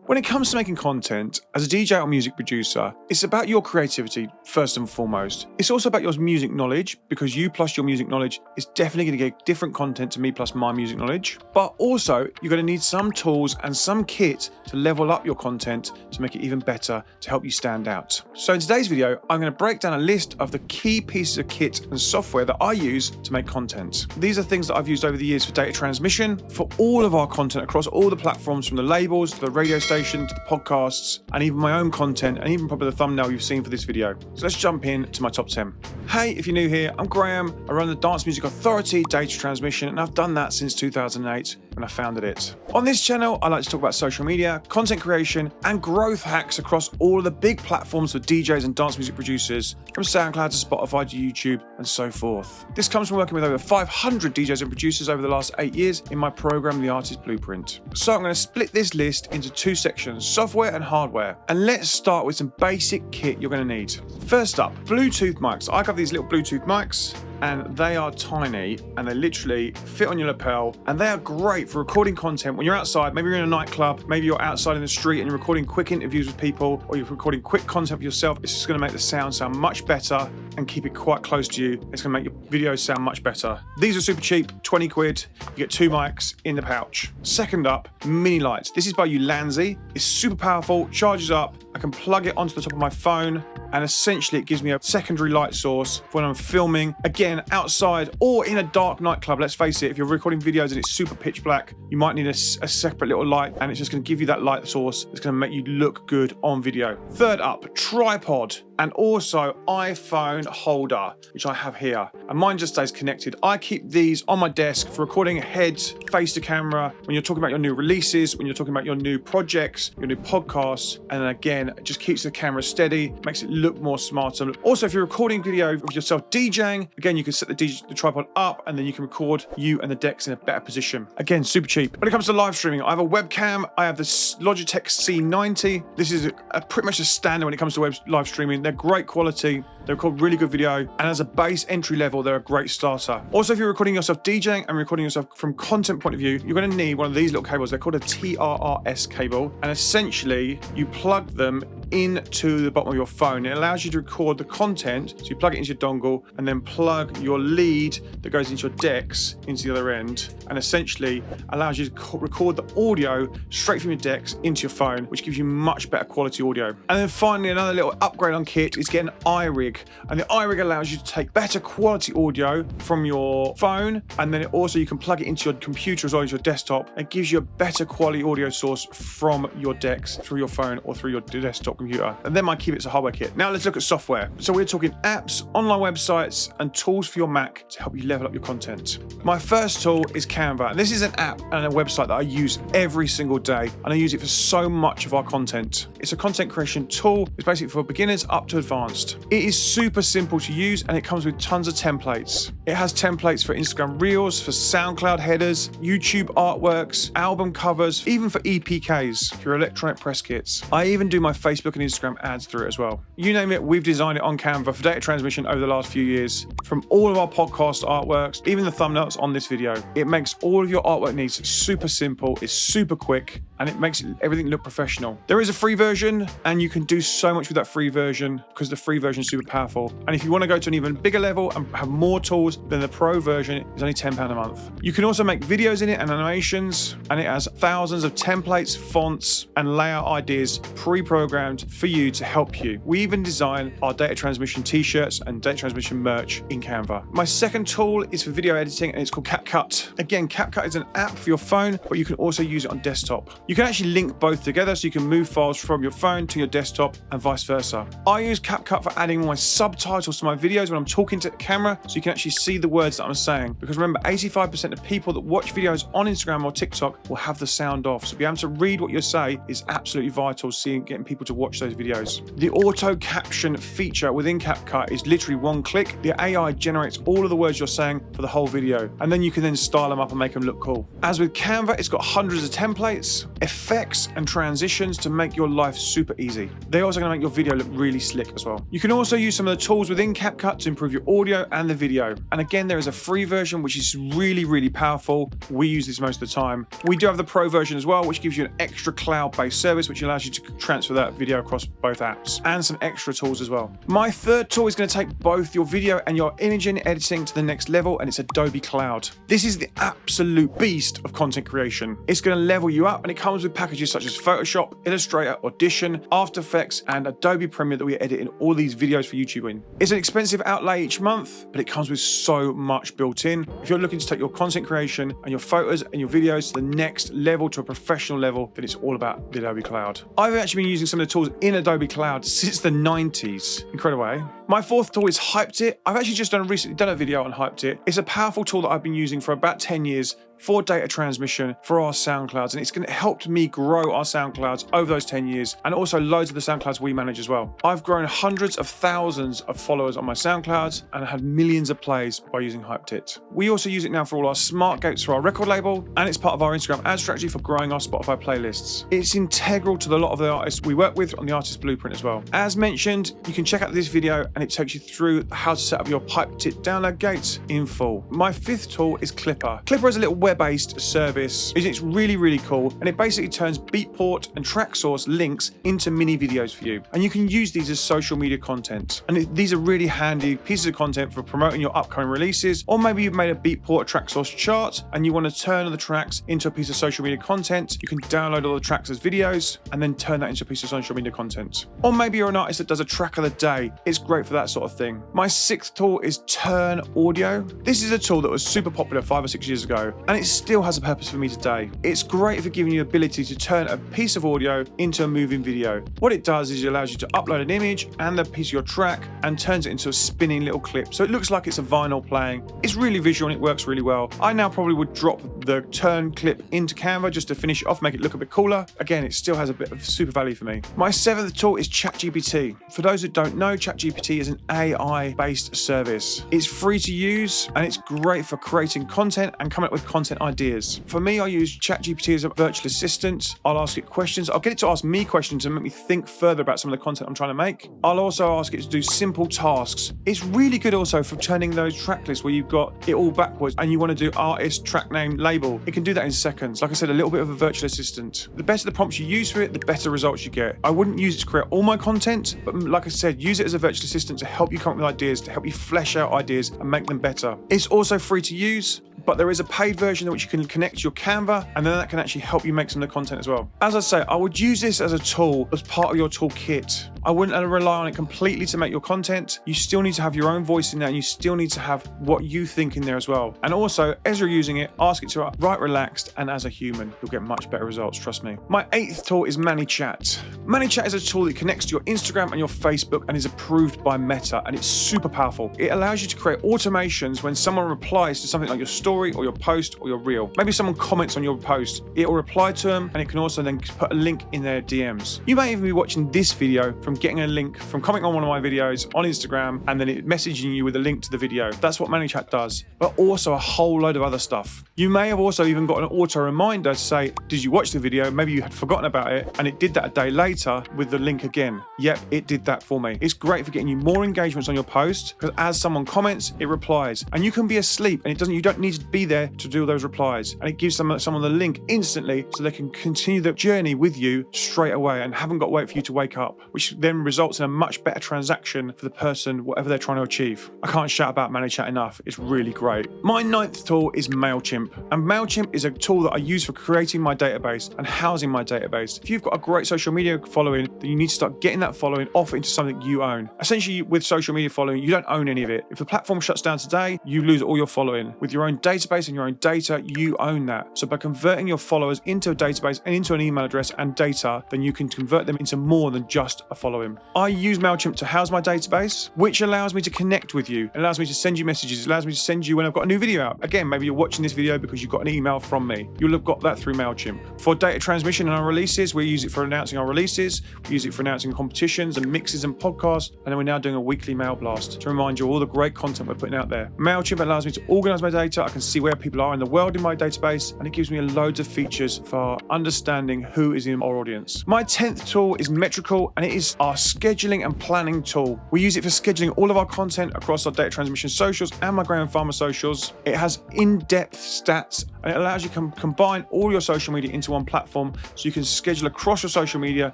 When it comes to making content, as a DJ or music producer, it's about your creativity first and foremost. It's also about your music knowledge, because you plus your music knowledge is definitely going to get different content to me plus my music knowledge. But also, you're going to need some tools and some kit to level up your content to make it even better, to help you stand out. So in today's video, I'm going to break down a list of the key pieces of kit and software that I use to make content. These are things that I've used over the years for data transmission, for all of our content across all the platforms, from the labels to the radio station to the podcasts, and even my own content, and even probably the thumbnail you've seen for this video. So let's jump in to my top 10. Hey, if you're new here, I'm Graham. I run the Dance Music Authority Data Transmission, and I've done that since 2008 when I founded it. On this channel, I like to talk about social media, content creation, and growth hacks across all of the big platforms for DJs and dance music producers, from SoundCloud to Spotify to YouTube and so forth. This comes from working with over 500 DJs and producers over the last 8 years in my program, The Artist Blueprint. So I'm going to split this list into two sections, software and hardware. And let's start with some basic kit you're going to need. First up, Bluetooth mics. I have these little Bluetooth mics, and they are tiny and they literally fit on your lapel, and they are great for recording content when you're outside. Maybe you're in a nightclub, maybe you're outside in the street and you're recording quick interviews with people, or you're recording quick content for yourself. It's just going to make the sound much better and keep it quite close to you. It's going to make your videos sound much better. These are super cheap, 20 quid. You get two mics in the pouch. Second up, mini lights. This is by Ulanzi. It's super powerful, charges up. I can plug it onto the top of my phone, and essentially it gives me a secondary light source for when I'm filming, again, outside or in a dark nightclub. Let's face it, if you're recording videos and it's super pitch black, you might need a separate little light, and it's just going to give you that light source that's going to make you look good on video. Third up, tripod, and also iPhone holder, which I have here, and mine just stays connected. I keep these on my desk for recording ahead, face to camera, when you're talking about your new releases, when you're talking about your new projects, your new podcasts, and then again, it just keeps the camera steady, makes it look more smarter. Also, if you're recording video of yourself DJing, again, you can set the tripod up, and then you can record you and the decks in a better position. Again, super cheap. When it comes to live streaming, I have a webcam. I have this Logitech C90. This is pretty much a standard when it comes to live streaming. They're great quality. They record really good video, and as a base entry level, they're a great starter. Also, if you're recording yourself DJing and recording yourself from content point of view, you're going to need one of these little cables. They're called a TRRS cable, and essentially you plug them into the bottom of your phone. It allows you to record the content, so you plug it into your dongle and then plug your lead that goes into your decks into the other end, and essentially allows you to record the audio straight from your decks into your phone, which gives you much better quality audio. And then finally, another little upgrade on kit is getting iRig, and the iRig allows you to take better quality audio from your phone, and then you can plug it into your computer as well as your desktop. It gives you a better quality audio source from your decks through your phone or through your desktop computer. And then my key bit's a hardware kit. Now let's look at software. So we're talking apps, online websites, and tools for your Mac to help you level up your content. My first tool is Canva. This is an app and a website that I use every single day, and I use it for so much of our content. It's a content creation tool. It's basically for beginners up to advanced. It is super simple to use, and it comes with tons of templates. It has templates for Instagram Reels, for SoundCloud headers, YouTube artworks, album covers, even for EPKs, for your electronic press kits. I even do my Facebook and Instagram ads through it as well. You name it, we've designed it on Canva for data transmission over the last few years. From all of our podcast artworks, even the thumbnails on this video. It makes all of your artwork needs super simple, it's super quick, and it makes everything look professional. There is a free version, and you can do so much with that free version because the free version is super powerful. And if you want to go to an even bigger level and have more tools, then the pro version is only £10 a month. You can also make videos in it and animations, and it has thousands of templates, fonts, and layout ideas pre-programmed for you to help you. We even design our data transmission t-shirts and data transmission merch in Canva. My second tool is for video editing, and it's called CapCut. Again, CapCut is an app for your phone, but you can also use it on desktop. You can actually link both together, so you can move files from your phone to your desktop and vice versa. I use CapCut for adding my subtitles to my videos when I'm talking to the camera, so you can actually see the words that I'm saying. Because remember, 85% of people that watch videos on Instagram or TikTok will have the sound off. So being able to read what you say is absolutely vital, getting people to watch those videos. The auto caption feature within CapCut is literally one click. The AI generates all of the words you're saying for the whole video, and then you can then style them up and make them look cool. As with Canva, it's got hundreds of templates. effects and transitions to make your life super easy. They're also going to make your video look really slick as well. You can also use some of the tools within CapCut to improve your audio and the video. And again, there is a free version which is really powerful. We use this most of the time. We do have the pro version as well, which gives you an extra cloud-based service which allows you to transfer that video across both apps, and some extra tools as well. My third tool is going to take both your video and your imaging editing to the next level, and it's Adobe Cloud. This is the absolute beast of content creation. It's going to level you up, and it comes with packages such as Photoshop, Illustrator, Audition, After Effects, and Adobe Premiere that we edit in all these videos for YouTube in. It's an expensive outlay each month, but it comes with so much built in. If you're looking to take your content creation and your photos and your videos to the next level, to a professional level, then it's all about the Adobe Cloud. I've actually been using some of the tools in Adobe Cloud since the 90s. Incredible, eh? My fourth tool is Hypeddit. I've actually just recently done a video on Hypeddit. It's a powerful tool that I've been using for about 10 years for data transmission for our SoundClouds, and it's going to help me grow our SoundClouds over those 10 years, and also loads of the SoundClouds we manage as well. I've grown hundreds of thousands of followers on my SoundClouds and had millions of plays by using Hypeddit. We also use it now for all our smart gates for our record label, and it's part of our Instagram ad strategy for growing our Spotify playlists. It's integral to a lot of the artists we work with on the Artist Blueprint as well. As mentioned, you can check out this video and it takes you through how to set up your Hypeddit download gates in full. My fifth tool is Klippr. Klippr is a little web-based service. It's really cool, and it basically turns beatport and track source links into mini videos for you, and you can use these as social media content. And these are really handy pieces of content for promoting your upcoming releases, or maybe you've made a beatport, a track source chart, and you want to turn the tracks into a piece of social media content. You can download all the tracks as videos and then turn that into a piece of social media content. Or maybe you're an artist that does a track of the day. It's great for that sort of thing. My sixth tool is Turn Audio. This is a tool that was super popular 5 or 6 years ago, and it still has a purpose for me today. It's great for giving you the ability to turn a piece of audio into a moving video. What it does is it allows you to upload an image and the piece of your track and turns it into a spinning little clip. So it looks like it's a vinyl playing. It's really visual and it works really well. I now probably would drop the turn clip into Canva just to finish it off, make it look a bit cooler. Again, it still has a bit of super value for me. My seventh tool is ChatGPT. For those that don't know, ChatGPT is an AI-based service. It's free to use and it's great for creating content and coming up with content ideas. For me, I use ChatGPT as a virtual assistant. I'll ask it questions. I'll get it to ask me questions and make me think further about some of the content I'm trying to make. I'll also ask it to do simple tasks. It's really good also for turning those track lists where you've got it all backwards and you want to do artist, track name, label. It can do that in seconds. Like I said, a little bit of a virtual assistant. The better the prompts you use for it, the better results you get. I wouldn't use it to create all my content, but like I said, use it as a virtual assistant to help you come up with ideas, to help you flesh out ideas and make them better. It's also free to use, but there is a paid version which you can connect to your Canva, and then that can actually help you make some of the content as well. As I say, I would use this as a tool, as part of your toolkit. I wouldn't rely on it completely to make your content. You still need to have your own voice in there, and you still need to have what you think in there as well. And also, as you're using it, ask it to write relaxed, and as a human, you'll get much better results, trust me. My eighth tool is ManyChat. ManyChat is a tool that connects to your Instagram and your Facebook and is approved by Meta, and it's super powerful. It allows you to create automations when someone replies to something like your story or your post or your reel. Maybe someone comments on your post, it will reply to them, and it can also then put a link in their DMs. You may even be watching this video from getting a link from commenting on one of my videos on Instagram, and then it messaging you with a link to the video. That's what ManyChat does, but also a whole load of other stuff. You may have also even got an auto reminder to say, did you watch the video? Maybe you had forgotten about it, and it did that a day later with the link again. Yep, it did that for me. It's great for getting you more engagements on your post, because as someone comments, it replies, and you can be asleep, and you don't need to be there to do those replies, and it gives someone the link instantly so they can continue the journey with you straight away and haven't got to wait for you to wake up, which then results in a much better transaction for the person, whatever they're trying to achieve. I can't shout about ManyChat enough. It's really great. My ninth tool is Mailchimp, and Mailchimp is a tool that I use for creating my database and housing my database. If you've got a great social media following, then you need to start getting that following off into something you own. Essentially, with social media following, you don't own any of it. If the platform shuts down today, you lose all your following. With your own database and your own data, you own that. So by converting your followers into a database and into an email address and data, then you can convert them into more than just a following. I use Mailchimp to house my database, which allows me to connect with you. It allows me to send you messages. It allows me to send you when I've got a new video out. Again, maybe you're watching this video because you got an email from me. You'll have got that through Mailchimp. For data transmission and our releases, we use it for announcing our releases. We use it for announcing competitions and mixes and podcasts. And then we're now doing a weekly mail blast to remind you of all the great content we're putting out there. Mailchimp allows me to organize my data. I can see where people are in the world in my database, and it gives me loads of features for understanding who is in our audience. My 10th tool is Metricool, and it is our scheduling and planning tool. We use it for scheduling all of our content across our data transmission socials and my Grahame Farmer socials. It has in-depth stats, and it allows you to combine all your social media into one platform, so you can schedule across your social media,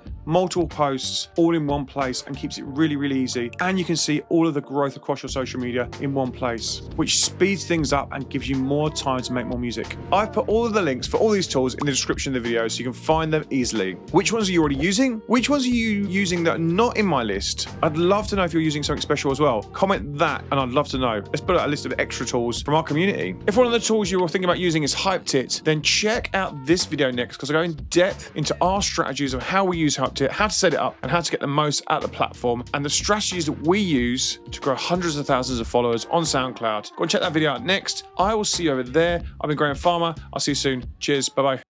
multiple posts, all in one place, and keeps it really, really easy. And you can see all of the growth across your social media in one place, which speeds things up and gives you more time to make more music. I've put all of the links for all these tools in the description of the video so you can find them easily. Which ones are you already using? Which ones are you using that are not in my list? I'd love to know if you're using something special as well. Comment that and I'd love to know. Let's put out a list of extra tools from our community. If one of the tools you're thinking about using is Hypeddit, then check out this video next, because I go in depth into our strategies of how we use Hypeddit, how to set it up, and how to get the most out of the platform, and the strategies that we use to grow hundreds of thousands of followers on SoundCloud. Go and check that video out next. I will see you over there. I've been Grahame Farmer. I'll see you soon. Cheers. Bye-bye.